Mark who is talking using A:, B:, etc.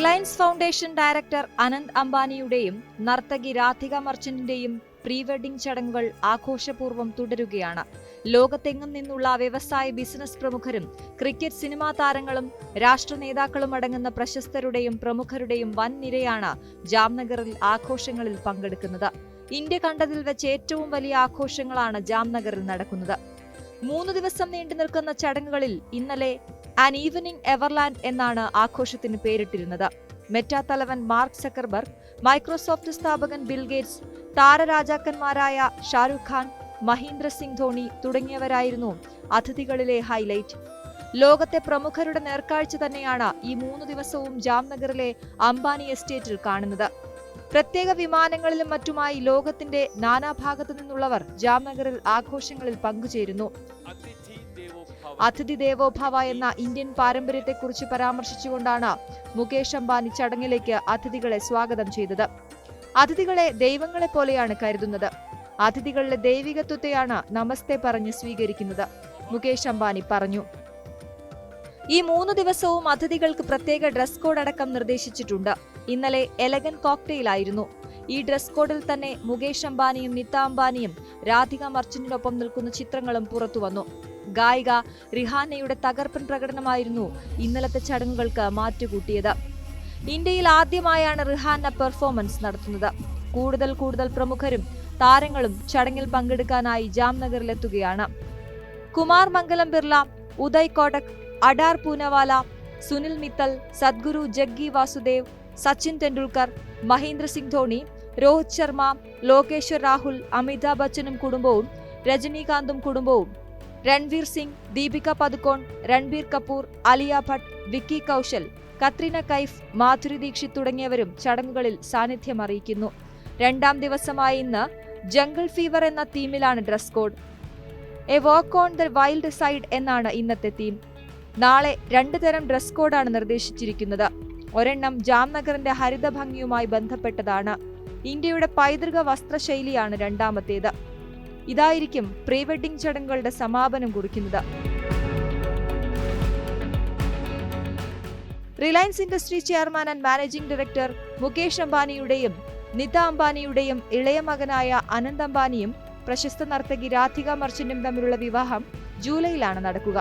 A: Reliance foundation director Anant അംബാനിയുടെയും നർത്തകി Radhika മർച്ചന്റിന്റെയും pre wedding ചടങ്ങുകൾ ആഘോഷപൂർവ്വം തുടരുകയാണ്. ലോകത്തെങ്ങും നിന്നുള്ള വ്യവസായ ബിസിനസ് പ്രമുഖരും ക്രിക്കറ്റ് സിനിമാ താരങ്ങളും രാഷ്ട്ര നേതാക്കളും അടങ്ങുന്ന പ്രശസ്തരുടെയും പ്രമുഖരുടെയും വൻ നിരയാണ് ജാംനഗറിൽ ആഘോഷങ്ങളിൽ പങ്കെടുക്കുന്നത്. ഇന്ത്യ കണ്ടതിൽ വെച്ച് ഏറ്റവും വലിയ ആഘോഷങ്ങളാണ് ജാംനഗറിൽ നടക്കുന്നത്. 3 ദിവസം നീണ്ടു നിൽക്കുന്ന ചടങ്ങുകളിൽ ഇന്നലെ ആൻ ഈവനിംഗ് എവർലാൻഡ് എന്നാണ് ആഘോഷത്തിന് പേരിട്ടിരുന്നത്. മെറ്റ തലവൻ മാർക്ക് സക്കർബർഗ്, മൈക്രോസോഫ്റ്റ് സ്ഥാപകൻ ബിൽ ഗേറ്റ്സ്, താരരാജാക്കന്മാരായ ഷാരൂഖ് ഖാൻ, മഹേന്ദ്ര സിംഗ് ധോണി തുടങ്ങിയവരായിരുന്നു അതിഥികളിലെ ഹൈലൈറ്റ്. ലോകത്തെ പ്രമുഖരുടെ നേർക്കാഴ്ച തന്നെയാണ് ഈ 3 ദിവസവും ജാംനഗറിലെ അംബാനി എസ്റ്റേറ്റിൽ കാണുന്നത്. പ്രത്യേക വിമാനങ്ങളിലും മറ്റുമായി ലോകത്തിന്റെ നാനാഭാഗത്തു നിന്നുള്ളവർ ജാംനഗറിൽ ആഘോഷങ്ങളിൽ പങ്കുചേരുന്നു. അതിഥി ദേവോ ഭവ എന്ന ഇന്ത്യൻ പാരമ്പര്യത്തെക്കുറിച്ച് പരാമർശിച്ചുകൊണ്ടാണ് മുകേഷ് അംബാനി ചടങ്ങിലേക്ക് അതിഥികളെ സ്വാഗതം ചെയ്തത്. അതിഥികളെ ദൈവങ്ങളെ പോലെയാണ് കരുതുന്നത്. അതിഥികളിലെ ദൈവികത്വത്തെയാണ് നമസ്തേ പറഞ്ഞ് സ്വീകരിക്കുന്നത്, മുകേഷ് അംബാനി പറഞ്ഞു. ഈ 3 ദിവസവും അതിഥികൾക്ക് പ്രത്യേക ഡ്രസ് കോഡ് അടക്കം നിർദ്ദേശിച്ചിട്ടുണ്ട്. ഇന്നലെ എലഗൻ കോക്ടെയിലായിരുന്നു. ഈ ഡ്രസ് കോഡിൽ തന്നെ മുകേഷ് അംബാനിയും നിത അംബാനിയും രാധിക മർച്ചന്റിനൊപ്പം നിൽക്കുന്ന ചിത്രങ്ങളും പുറത്തുവന്നു. ഗായിക റിഹാനയുടെ തകർപ്പൻ പ്രകടനമായിരുന്നു ഇന്നലത്തെ ചടങ്ങുകൾക്ക് മാറ്റുകൂട്ടിയത്. ഇന്ത്യയിൽ ആദ്യമായാണ് റിഹാന പെർഫോമൻസ് നടത്തുന്നത്. കൂടുതൽ പ്രമുഖരും താരങ്ങളും ചടങ്ങിൽ പങ്കെടുക്കാനായി ജാംനഗറിലെത്തുകയാണ്. കുമാർ മംഗലം ബിർള, ഉദയ് കോട്ടക്, അഡാർ പൂനവാല, സുനിൽ മിത്തൽ, സദ്ഗുരു ജഗ്ഗി വാസുദേവ്, സച്ചിൻ തെണ്ടുൽക്കർ, മഹേന്ദ്ര സിംഗ് ധോണി, രോഹിത് ശർമ്മ, ലോകേശ്വർ രാഹുൽ, അമിതാഭ് ബച്ചനും കുടുംബവും, രജനീകാന്തും കുടുംബവും, രൺവീർ സിംഗ്, ദീപിക പദുക്കോൺ, രൺബീർ കപൂർ, അലിയ ഭട്ട്, വിക്കി കൌശൽ, കത്രീന കൈഫ്, മാധുരി ദീക്ഷിത് തുടങ്ങിയവരും ചടങ്ങുകളിൽ സാന്നിധ്യം അറിയിക്കുന്നു. 2ാം ദിവസമായ ഇന്ന് ജംഗിൾ ഫീവർ എന്ന തീമിലാണ് dress code. A walk on the wild side എന്നാണ് ഇന്നത്തെ തീം. നാളെ 2 തരം ഡ്രസ് കോഡാണ് നിർദ്ദേശിച്ചിരിക്കുന്നത്. ഒരെണ്ണം ജാംനഗറിന്റെ ഹരിതഭംഗിയുമായി ബന്ധപ്പെട്ടതാണ്. ഇന്ത്യയുടെ പൈതൃക വസ്ത്രശൈലിയാണ് രണ്ടാമത്തേത്. ഇതായിരിക്കും പ്രീ വെഡിംഗ് ചടങ്ങുകളുടെ സമാപനം കുറിക്കുന്നത്. Reliance industry chairman and managing director Mukesh അംബാനിയുടെയും നിത അംബാനിയുടെയും ഇളയ മകനായ അനന്ത് അംബാനിയും പ്രശസ്ത നർത്തകി രാധിക മർച്ചന്റും തമ്മിലുള്ള വിവാഹം ജൂലൈയിലാണ് നടക്കുക.